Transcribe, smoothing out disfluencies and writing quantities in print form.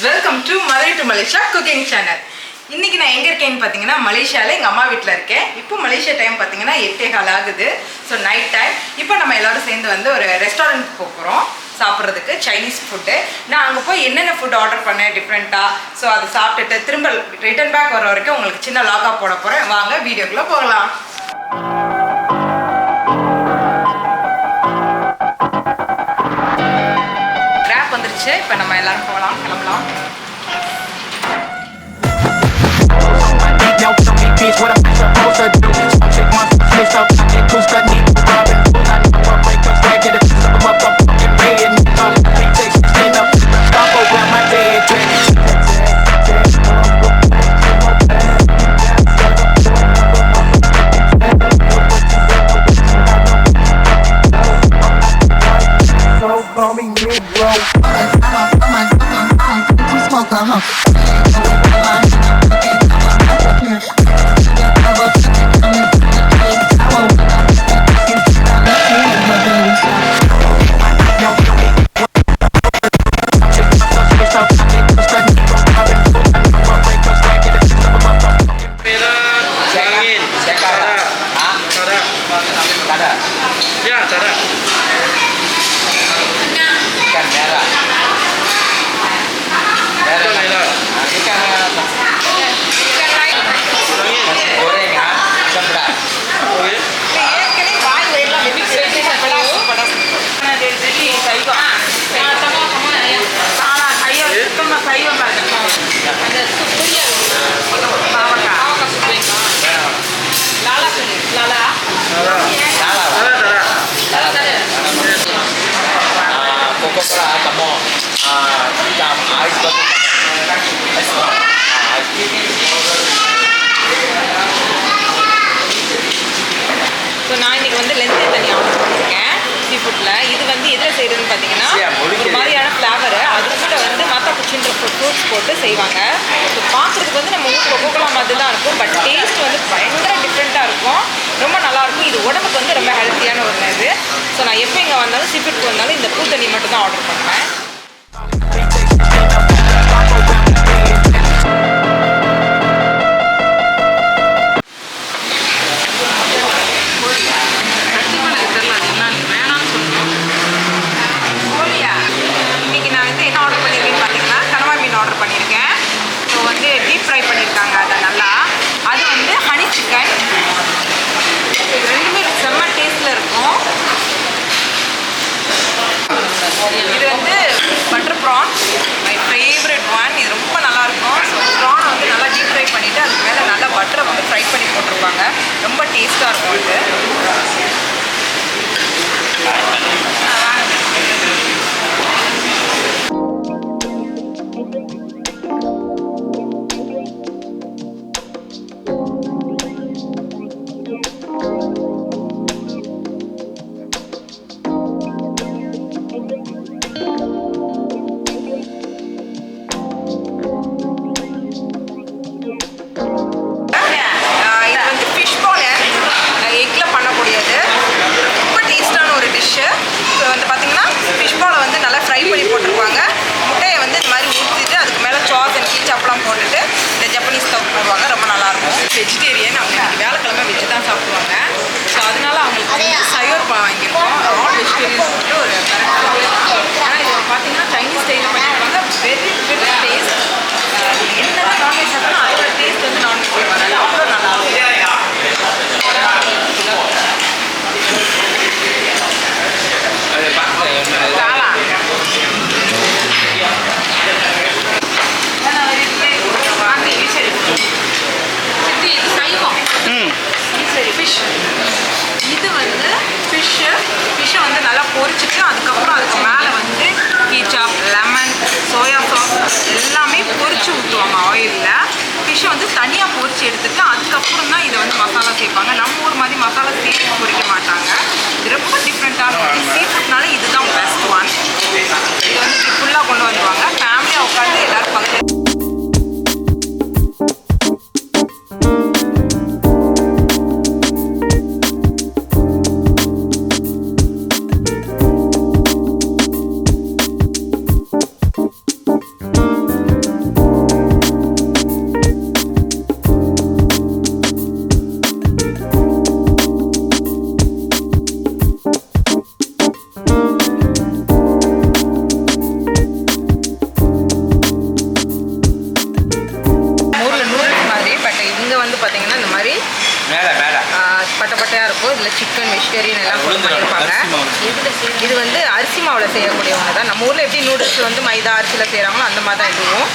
Welcome to Madurai to Malaysia cooking channel. இன்னைக்கு நான் எங்கே இருக்கேன்னு பார்த்தீங்கன்னா மலேசியாவில் எங்கள் அம்மா வீட்டில் இருக்கேன். இப்போ மலேசியா டைம் பார்த்தீங்கன்னா 8:15 ஆகுது. So night time. இப்போ நம்ம எல்லோரும் சேர்ந்து வந்து ஒரு ரெஸ்டாரண்ட் போகிறோம் சாப்பிட்றதுக்கு, சைனீஸ் ஃபுட்டு. நான் அங்கே போய் என்னென்ன ஃபுட் ஆர்டர் பண்ணேன் டிஃப்ரெண்ட்டாக, ஸோ அதை சாப்பிட்டுட்டு திரும்ப ரிட்டர்ன் பேக் வர வரைக்கும் உங்களுக்கு சின்ன லாகா போட போகிறேன். வாங்க வீடியோக்குள்ளே போகலாம். கிராப் வந்துருச்சு. இப்போ நம்ம எல்லாரும் போகலாம், கிளம்பலாம். What I'm supposed to do? Take my face up, get too stuck, need to rob and pull out my break up, drag it up, I'm up, fucking red, take stand up, stop over my bed, so call me Negro. We smoke a hump. So நான் இன்னைக்கு வந்து லென்ஸே தண்ணி order பண்ணியிருக்கேன் சீ ஃபுட்டில். இது வந்து எதில் செய்கிறதுன்னு பார்த்தீங்கன்னா ஒரு மாதிரியான ஃப்ளேவரு, அது கூட வந்து மாத்தா குச்சின்ற ஃப்ரூட்ஸ் போட்டு செய்வாங்க. ஸோ பார்க்குறதுக்கு வந்து நம்ம ஊர் கொக்கோலா மாதிரி தான் இருக்கும், பட் டேஸ்ட் வந்து பயங்கர டிஃப்ரெண்ட்டாக இருக்கும், ரொம்ப நல்லாயிருக்கும். இது உடம்புக்கு வந்து ரொம்ப ஹெல்த்தியான ஒரு இது. ஸோ நான் எப்போ இங்கே வந்தாலும் சீ ஃபுட்டுக்கு வந்தாலும் இந்த பூ தண்ணி மட்டும் தான் ஆர்டர் பண்ணுவேன். இது வந்து butter prawns, my favourite one. இது ரொம்ப நல்லாயிருக்கும். ஸோ ப்ரான் வந்து நல்லா டீப் ஃப்ரை பண்ணிவிட்டு அதுக்கு மேலே நல்லா பட்டரை வந்து ஃப்ரை பண்ணி போட்டிருப்பாங்க. ரொம்ப டேஸ்ட்டாக இருக்கும் இது. வெஜிடேரியன், அவங்க வேலைக்கிழமை வெஜ்ஜு தான் சாப்பிடுவாங்க. ஸோ அதனால அவங்களுக்கு வந்து சயோர் வாங்கியிருக்கோம். ஆல் வெஜிடேரியன்ஸ் மட்டும் ஒரு ஆனால் இது பார்த்தீங்கன்னா சைனீஸ் ஸ்டைலில் பண்ணியிருப்பாங்க. Very good taste. என்னதான் நான்வெஜ் சாப்பிட்டா அதோட டேஸ்ட் வந்து நான்வெஜ் செய்வாங்க, அவ்வளோ நல்லாயிருக்கும். இது வந்து ஃபிஷ்ஷை வந்து நல்லா பொரிச்சிட்டு அதுக்கப்புறம் அதுக்கு மேலே வந்து கீச்சாப், லெமன், சோயா சாஸ் எல்லாமே பொரிச்சு ஊற்றுவாங்க ஆயிலில். ஃபிஷ்ஷை வந்து தனியாக பொரிச்சு எடுத்துட்டு அதுக்கப்புறம் தான் இதை வந்து மசாலா சேர்ப்பாங்க. நம்ம ஊர் மாதிரி மசாலா சேர்த்து பொரிக்க மாட்டாங்க. இது ரொம்ப டிஃப்ரெண்ட்டான ஒரு சீ ஃபுட்னால இதுதான் பெஸ்ட் ஒன். இது வந்து ஃபுல்லாக கொண்டு வந்துடுவாங்க. ஃபேமிலியாக உட்காந்து எல்லோரும் பக்கத்தில் இதில் சிக்கன் வெஜிடேரியன் எல்லாம் போட்டு பண்ணியிருப்பாங்க. இது வந்து அரிசி மாவில் செய்யக்கூடிய ஒன்று தான். நம்ம ஊரில் எப்படி நூடுல்ஸ் வந்து மைதா அரிசியில் செய்கிறாங்களோ அந்த மாதிரி தான் இதுவும்.